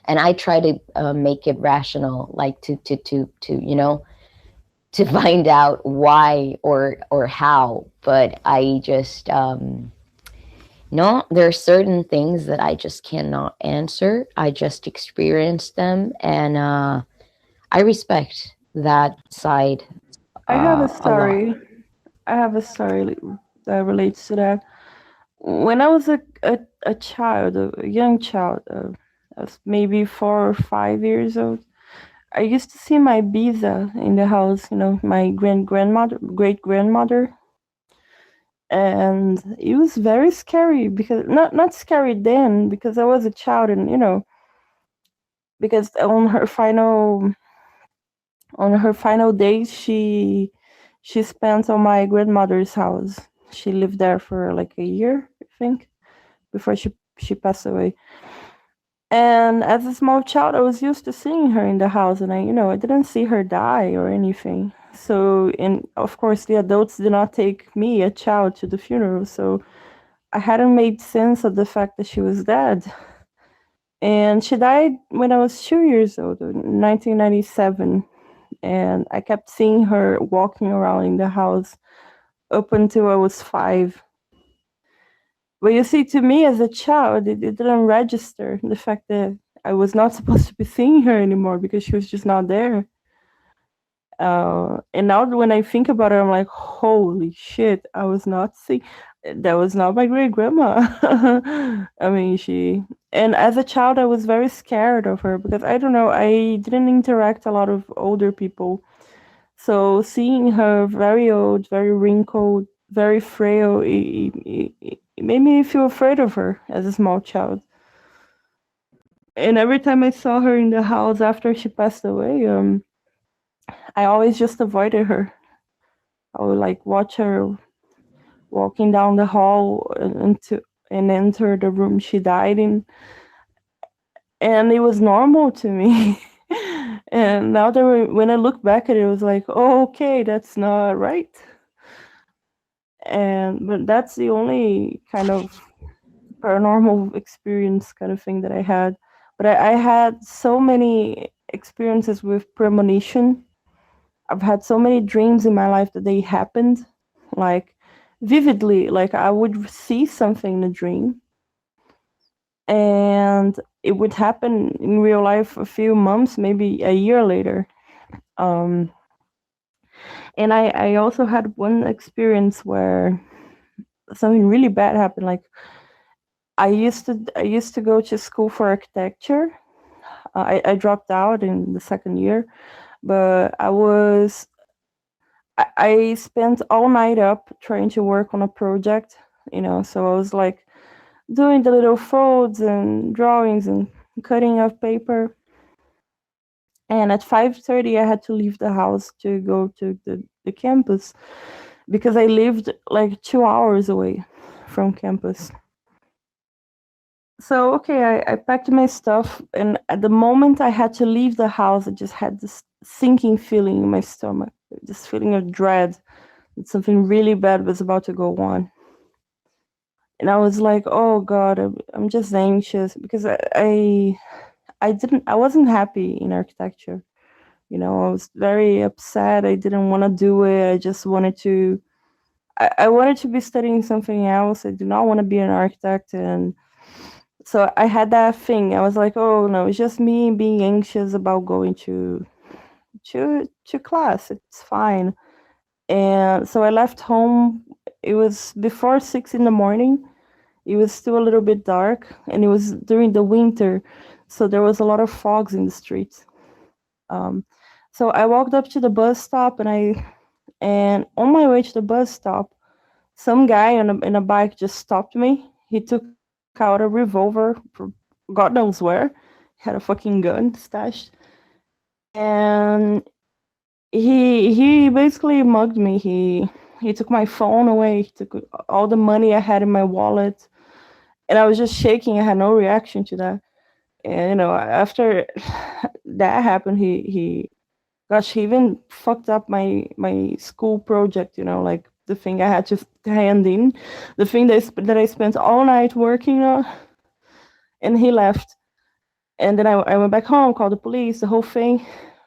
And I try to make it rational, like to find out why or how. But I just no, there are certain things that I just cannot answer. I just experience them, and I respect that side I have a a lot. story. I have a story that relates to that. When I was a child, a young child, I was maybe 4 or 5 years old. I used to see my Bisa in the house, my great grandmother, and it was very scary because not scary then because I was a child, and because on her final days she spent on my grandmother's house. She lived there for like a year, I think, before she passed away. And as a small child, I was used to seeing her in the house, and I didn't see her die or anything. So, and of course, the adults did not take me, a child, to the funeral. So I hadn't made sense of the fact that she was dead. And she died when I was 2 years old, in 1997. And I kept seeing her walking around in the house up until I was 5. But you see, to me as a child, it didn't register the fact that I was not supposed to be seeing her anymore because she was just not there. And now when I think about it, I'm like, holy shit, I was not seeing. That was not my great grandma. I mean, and as a child, I was very scared of her because I don't know, I didn't interact a lot of older people. So seeing her very old, very wrinkled, very frail, it made me feel afraid of her as a small child. And every time I saw her in the house after she passed away, I always just avoided her. I would like watch her walking down the hall and enter the room she died in, and it was normal to me. And now that when I look back at it, it was like, oh, okay, that's not right. And but that's the only kind of paranormal experience kind of thing that I had. But I had so many experiences with premonition. I've had so many dreams in my life that they happened, like vividly. Like I would see something in a dream, and it would happen in real life a few months, maybe a year later. Um, and I also had one experience where something really bad happened. Like I used to go to school for architecture. I dropped out in the second year, but I spent all night up trying to work on a project. So I was like doing the little folds and drawings and cutting off paper. And at 5:30, I had to leave the house to go to the campus because I lived like 2 hours away from campus. So, okay, I packed my stuff, and at the moment I had to leave the house, I just had this sinking feeling in my stomach, this feeling of dread that something really bad was about to go on. And I was like, oh God, I'm just anxious because I wasn't happy in architecture. I was very upset. I didn't want to do it. I just wanted to. I wanted to be studying something else. I do not want to be an architect, and so I had that thing. I was like, oh no, it's just me being anxious about going to class. It's fine. And so I left home. It was before 6 in the morning. It was still a little bit dark, and it was during the winter, so there was a lot of fogs in the streets. Um, so I walked up to the bus stop, and on my way to the bus stop, some guy in a bike just stopped me. He took out a revolver from God knows where. He had a fucking gun stashed, and he basically mugged me. He took my phone away. He took all the money I had in my wallet, and I was just shaking. I had no reaction to that. And after that happened, he gosh, he even fucked up my school project. Like the thing I had to hand in, the thing that I spent all night working on, and he left. And then I went back home, called the police, the whole thing.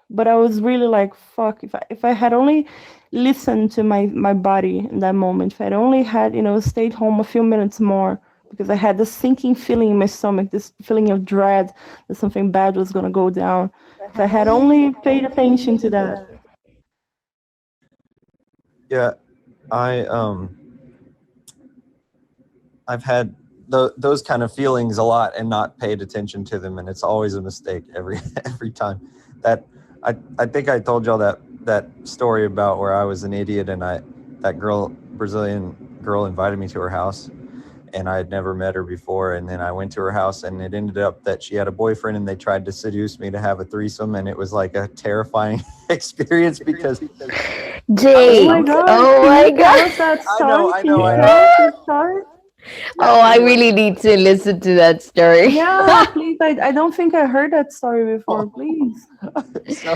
But I was really like, fuck, if I had only listened to my body in that moment, if I'd only had, stayed home a few minutes more, because I had this sinking feeling in my stomach, this feeling of dread that something bad was gonna go down. If I had only paid attention to that. Yeah, I I've had those kind of feelings a lot and not paid attention to them, and it's always a mistake every every time. That I think I told y'all that story about where I was an idiot and that Brazilian girl invited me to her house, and I had never met her before, and then I went to her house, and it ended up that she had a boyfriend, and they tried to seduce me to have a threesome, and it was like a terrifying experience because Oh my Jake, god, oh can my you tell god. us that I know, story? I Can know, you I tell know. us the story? Yeah, Oh, I anyway. really need to listen to that story. Yeah, please. I don't think I heard that story before. Please. So,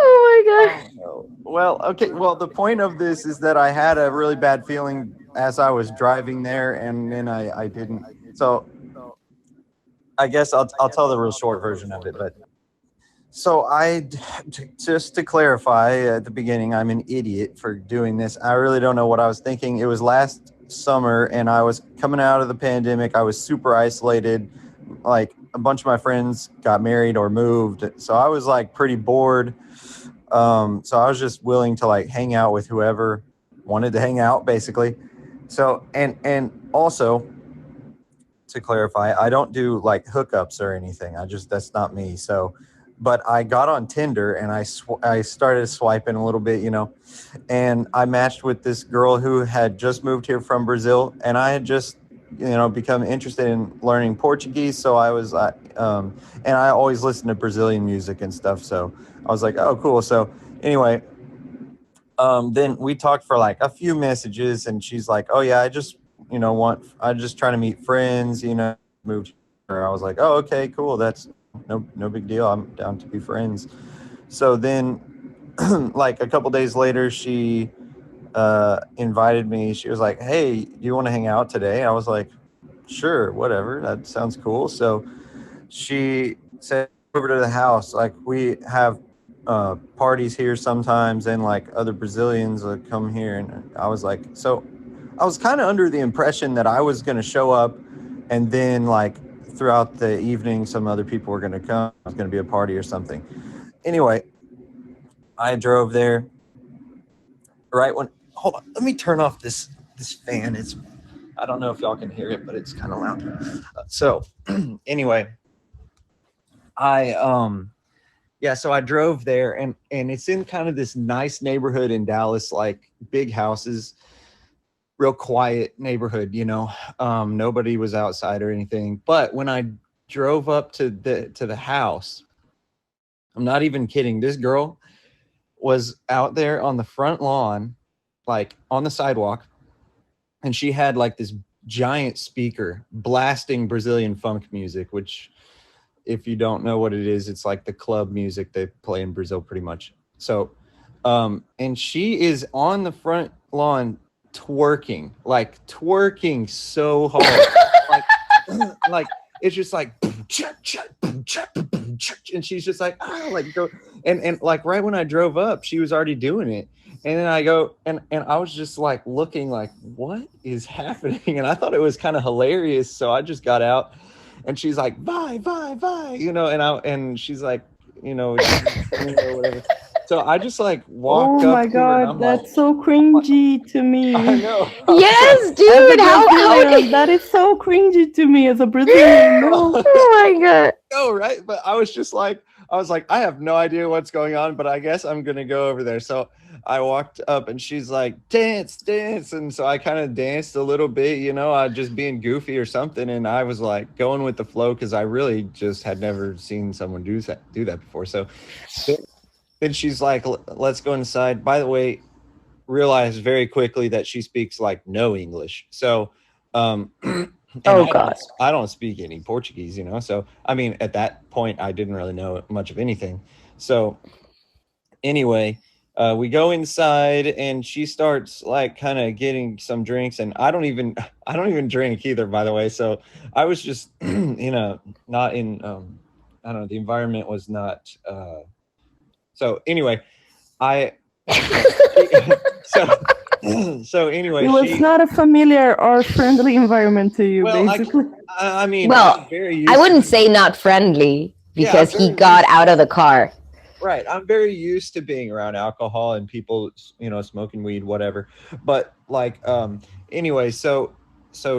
Oh my god. oh no. Well, okay. Well, the point of this is that I had a really bad feeling as I was driving there, and then I didn't. So I guess I'll tell the real short version of it. But so just to clarify at the beginning, I'm an idiot for doing this. I really don't know what I was thinking. It was last summer, and I was coming out of the pandemic. I was super isolated. Like a bunch of my friends got married or moved, so I was like pretty bored. So I was just willing to like hang out with whoever wanted to hang out, basically. So and also to clarify, I don't do like hookups or anything. That's not me. So, but I got on Tinder and I started swiping a little bit, and I matched with this girl who had just moved here from Brazil, and I had just become interested in learning Portuguese. So and I always listen to Brazilian music and stuff. So I was like, oh, cool. So anyway, then we talked for like a few messages, and she's like, oh yeah, I just trying to meet friends, moved here. I was like, oh, okay, cool. That's no big deal. I'm down to be friends. So then like a couple days later, she invited me. She was like, hey, do you want to hang out today? I was like, sure, whatever. That sounds cool. So she said over to the house. Like we have parties here sometimes, and like other Brazilians come here, and I was like, so I was kind of under the impression that I was going to show up, and then like throughout the evening, some other people were going to come. It was going to be a party or something. Anyway, I drove there. Right when hold on, let me turn off this fan. I don't know if y'all can hear it, but it's kind of loud. So anyway, I yeah, so I drove there, and it's in kind of this nice neighborhood in Dallas, like big houses, real quiet neighborhood, nobody was outside or anything. But when I drove up to the house, I'm not even kidding, this girl was out there on the front lawn, like on the sidewalk, and she had like this giant speaker blasting Brazilian funk music, which if you don't know what it is, it's like the club music they play in Brazil pretty much. So, and she is on the front lawn twerking so hard. like, like it's just like, and she's just like, like go. And like right when I drove up, she was already doing it. And then I go, and I was just like looking like, what is happening? And I thought it was kind of hilarious. So I just got out, and she's like, bye, bye, bye, and she's like, or whatever. So I just like Oh walked up my to her, and god, I'm like, that's so cringy to I me. know. So, Yes, As a dude. How Brazilian, that is so cringy to me as a Brazilian. No. Oh my god. no, right? But I was like, I have no idea what's going on, but I guess I'm gonna go over there. So I walked up, and she's like, dance, dance. And so I kind of danced a little bit, I just being goofy or something. And I was like going with the flow because I really just had never seen someone do that before. So then she's like, let's go inside. By the way, realized very quickly that she speaks like no English. So, and Oh god. I don't speak any Portuguese, So, I mean, at that point, I didn't really know much of anything. So, anyway, we go inside, and she starts like kind of getting some drinks, and I don't even drink either, by the way. So I was just, not in I don't know, the environment was not so anyway, I so anyway, It was not a familiar or friendly environment to you, well, basically. I mean, Well, I'm very used I wouldn't to, say not friendly yeah, I'm because he very got used, out of the car. right. I'm very used to being around alcohol and people, you know, smoking weed, whatever. But like, anyway, so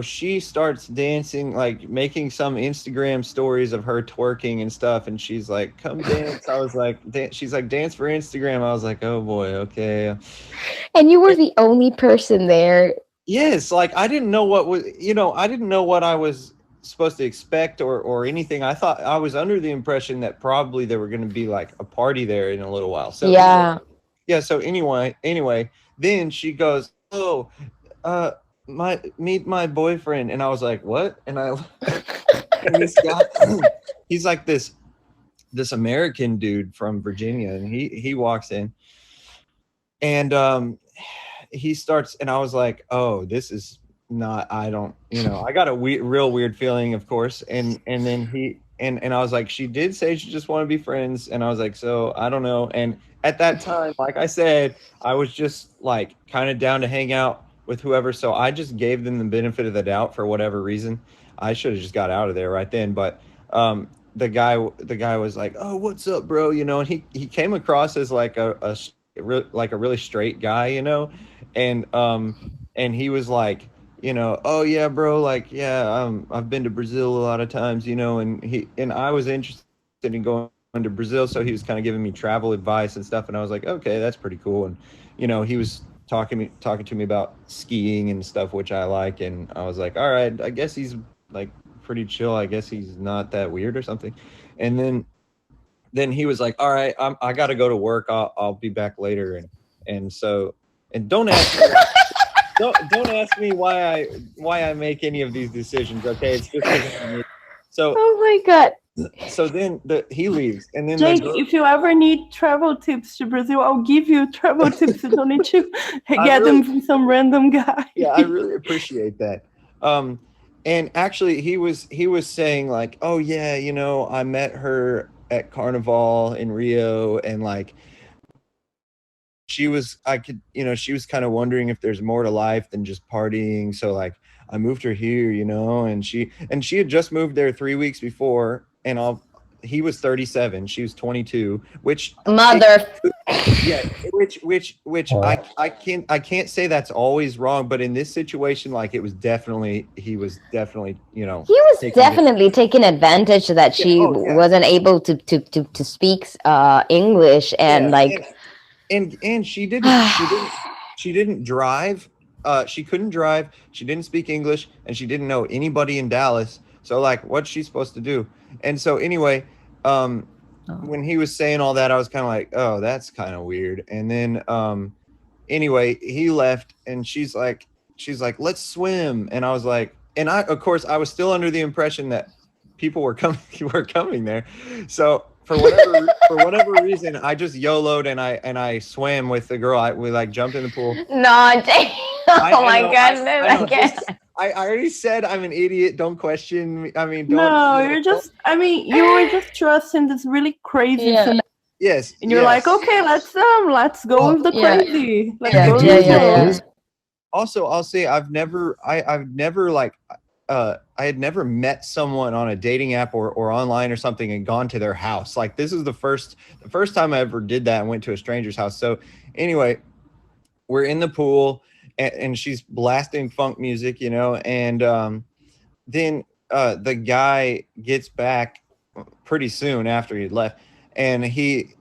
she starts dancing, like making some Instagram stories of her twerking and stuff, and she's like, "Come dance." I was like, she's like, "Dance for Instagram." I was like, "Oh boy, okay." And you were the only person there. Yes, like I didn't know what was, you know, I didn't know what I was supposed to expect or anything. I thought I was under the impression that probably there were going to be like a party there in a little while. So anyway, Yeah. yeah. So anyway, then she goes, "Oh, meet my boyfriend," and I was like, "What?" And and this guy, he's like this American dude from Virginia, and he walks in, and he starts, and I was like, "Oh, this is not. I don't, you know." I got a real weird feeling, of course, and then and I was like, "She did say she just want to be friends," and I was like, "So I don't know." And at that time, like I said, I was just like kind of down to hang out with whoever, so I just gave them the benefit of the doubt for whatever reason. I should have just got out of there right then, but the guy was like, "Oh, what's up, bro?" You know, and he came across as like like a really straight guy, you know, and he was like, you know, "Oh yeah, bro, like yeah, I've been to Brazil a lot of times, you know," and I was interested in going to Brazil, so he was kind of giving me travel advice and stuff, and I was like, okay, that's pretty cool. And you know, he was talking to me about skiing and stuff, which I like, and I was like, all right, I guess he's like pretty chill. I guess he's not that weird or something. And then he was like, all right, I got to go to work. I'll be back later. And so, and don't ask me don't ask me why I make any of these decisions. Okay, it's just because so Oh my God. so then he leaves, and then Jake, if you ever need travel tips to Brazil, I'll give you travel tips. You don't need to get them from some random guy. Yeah, I really appreciate that. And actually, he was saying like, "Oh yeah, you know, I met her at Carnival in Rio, and like she was kind of wondering if there's more to life than just partying. So like, I moved her here, you know, and she had just moved there 3 weeks before, and he was 37, she was 22, which Mother. yeah, which I can't say that's always wrong, but in this situation, like he was definitely, you know, He was definitely taking advantage that she yeah. wasn't able to speak English, and Yeah, like and she didn't drive. She couldn't drive. She didn't speak English, and she didn't know anybody in Dallas. So like, what's she supposed to do? And so anyway, when he was saying all that, I was kind of like, oh, that's kind of weird. And then anyway, he left, and she's like, let's swim. And I was like, and of course I was still under the impression that people were coming there. So for whatever reason, I just YOLO'd, and I swam with the girl. We like jumped in the pool. no, oh my goodness! I already said I'm an idiot. Don't question me. I mean, no, you're just. I mean, you were just trusting this really crazy. Yes, and you're like, okay, let's go with the crazy. Let's go with yeah. Also, I'll say I've never like I had never met someone on a dating app or online or something and gone to their house. Like this is the first time I ever did that and went to a stranger's house. So anyway, we're in the pool, and she's blasting funk music, you know, and then the guy gets back pretty soon after he left, and he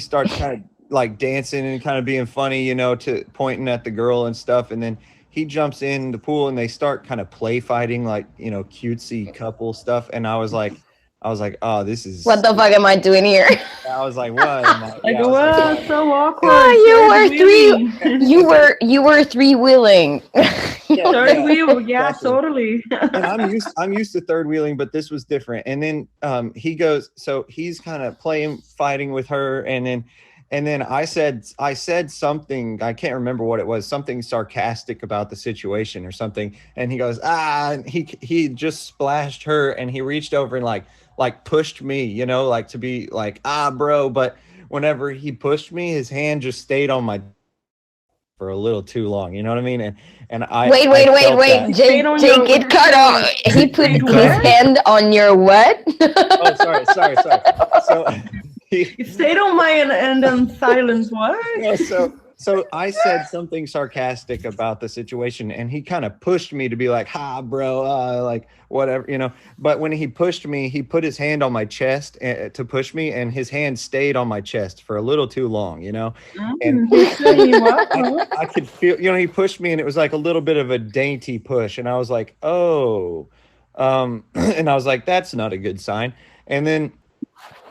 starts kind of like dancing and kind of being funny, you know, to pointing at the girl and stuff, and then he jumps in the pool and they start kind of play fighting, like, you know, cutesy couple stuff, and I was like, oh, this is, what the fuck am I doing here? I was like, what am I? Yeah, so awkward. Oh, you were three wheeling. Third wheel, yeah, exactly. Totally. And I'm used to third wheeling, but this was different. And then he goes, so he's kind of fighting with her, and then And then I said something, I can't remember what it was, something sarcastic about the situation or something. And he goes, and he just splashed her, and he reached over and like pushed me, you know, like to be like, bro. But whenever he pushed me, his hand just stayed on my for a little too long. You know what I mean? And Wait, I wait, wait, felt wait. that. It stayed on Jake, your. it cut off. He put Stayed his where? hand on your what? Oh, sorry. So It stayed on my and then silence. What? no, so I said something sarcastic about the situation, and he kind of pushed me to be like, "Ha, bro, like whatever, you know." But when he pushed me, he put his hand on my chest to push me, and his hand stayed on my chest for a little too long, you know. And He's saying what? I could feel, you know, he pushed me, and it was like a little bit of a dainty push, and I was like, "Oh," and I was like, "That's not a good sign." And then,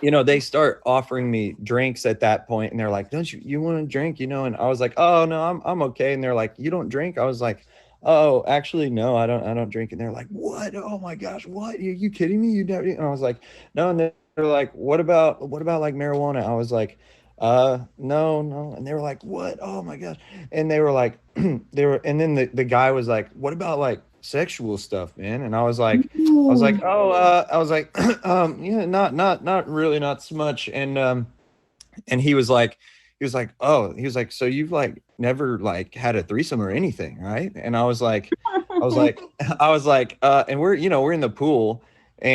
you know, they start offering me drinks at that point, and they're like, "Don't you want to drink?" You know, and I was like, "Oh no, I'm okay." And they're like, "You don't drink?" I was like, "Oh, actually, no, I don't drink." And they're like, "What? Oh my gosh, what? Are you kidding me? You never?" And I was like, "No." And they're like, "What about like marijuana?" I was like, no, no." And they were like, "What? Oh my gosh." And they were like, and then the guy was like, "What about like sexual stuff, man?" And oh, I was like, yeah, not really, not so much. And he was like, "So you've like never like had a threesome or anything, right?" And I was like, and we're, you know, we're in the pool,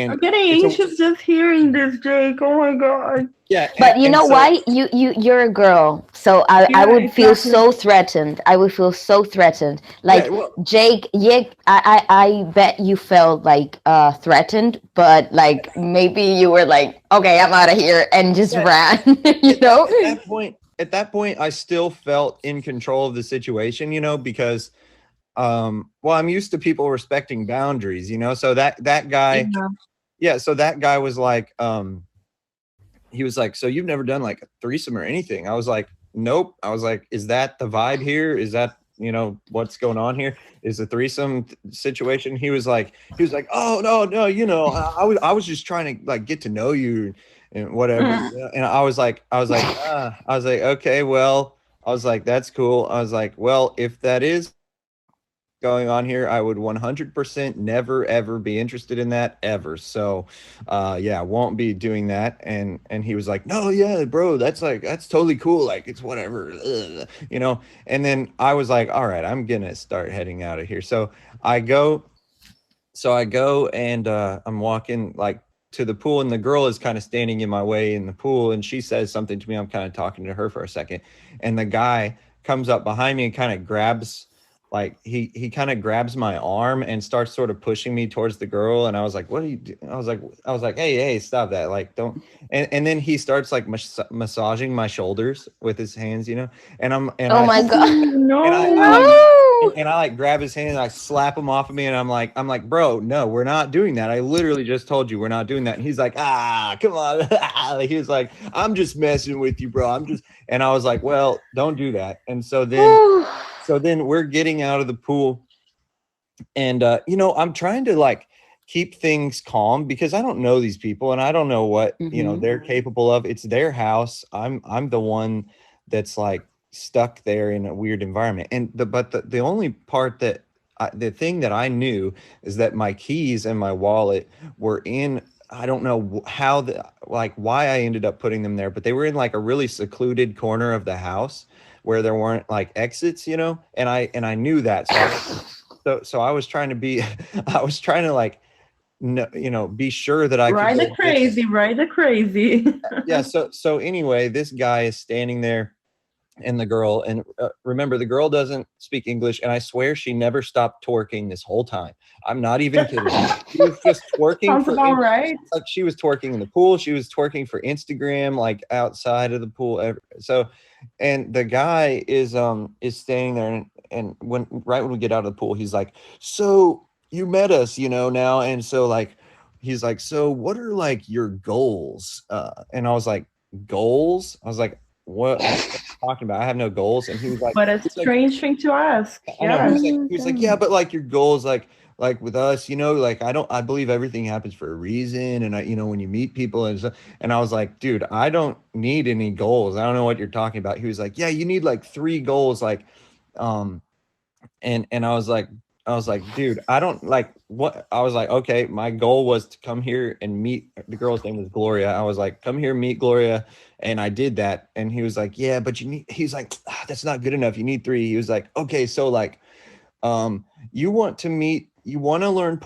I'm and getting it's a, anxious just hearing this, Jake. Oh my god. yeah, But you and know so why? You're a girl, so I Yeah, would feel exactly. so threatened. I would feel so threatened. yeah, Like well, Jake, yeah, I bet you felt like threatened, but like maybe you were like, okay, I'm out of here, and just yeah, ran. You know? at that point, I still felt in control of the situation, you know, because well, I'm used to people respecting boundaries, you know. So that guy, Yeah. yeah, so that guy was like, he was like, "So you've never done like a threesome or anything?" I was like, "Nope." I was like, "Is that the vibe here? Is that, you know, what's going on here? Is the threesome situation?" He was like, "Oh no, no, you know, I was just trying to like get to know you and whatever." Mm. Yeah. And I was like, "Okay, well," I was like, "That's cool." I was like, "Well, if that is going on here, I would 100% never ever be interested in that ever." So, yeah, won't be doing that. And he was like, "No, yeah, bro, that's totally cool. Like it's whatever, you know." And then I was like, "All right, I'm gonna start heading out of here." I go, I go and I'm walking like to the pool, and the girl is kind of standing in my way in the pool, and she says something to me. I'm kind of talking to her for a second, and the guy comes up behind me and kind of grabs, like he kind of grabs my arm and starts sort of pushing me towards the girl. And I was like, "What are you do?" I was like, "Hey, stop that, like don't." And then he starts like massaging my shoulders with his hands, you know. And I'm and Oh I my god! I like, No. No! and I like grab his hand and I slap him off of me, and I'm like, "Bro, no, we're not doing that. I literally just told you we're not doing that." And he's like, come on." He was like, "I'm just messing with you, bro. I'm just," and I was like, "Well, don't do that." And Whew. so then we're getting out of the pool, and you know, I'm trying to like keep things calm because I don't know these people, and I don't know what, you know, Mhm. they're capable of. It's their house. I'm the one that's like stuck there in a weird environment. And the only part that the thing that I knew is that my keys and my wallet were in, I don't know how the, like why I ended up putting them there, but they were in like a really secluded corner of the house where there weren't like exits, you know. And I knew that. So I was trying to be, I was trying to like, no, you know, be sure that I could Ride go the get them. crazy, ride the crazy. Yeah. So anyway, this guy is standing there, and the girl, and remember, the girl doesn't speak English, and I swear she never stopped twerking this whole time. I'm not even kidding. She was just twerking Sounds for about right. like she was twerking in the pool. She was twerking for Instagram, like outside of the pool. So, and the guy is standing there, and when right when we get out of the pool, he's like, "So you met us, you know, now," and so like he's like, "So what are like your goals?" And I was like, "Goals?" I was like, "What are you talking about? I have no goals." And But a he's like, strange thing to ask. I know. Yeah. He was like, "Yeah, but like your goals, like with us, you know, like I believe everything happens for a reason. And you know, when you meet people and I was like, dude, I don't need any goals. I don't know what you're talking about. He was like, yeah, you need like 3 goals. Like, and I was like, dude, I don't like what I was like, okay, my goal was to come here and meet the girl's name was Gloria. I was like, come here, meet Gloria. And I did that. And he was like, yeah, but he's like, that's not good enough. You need 3. He was like, okay, so like, you want to learn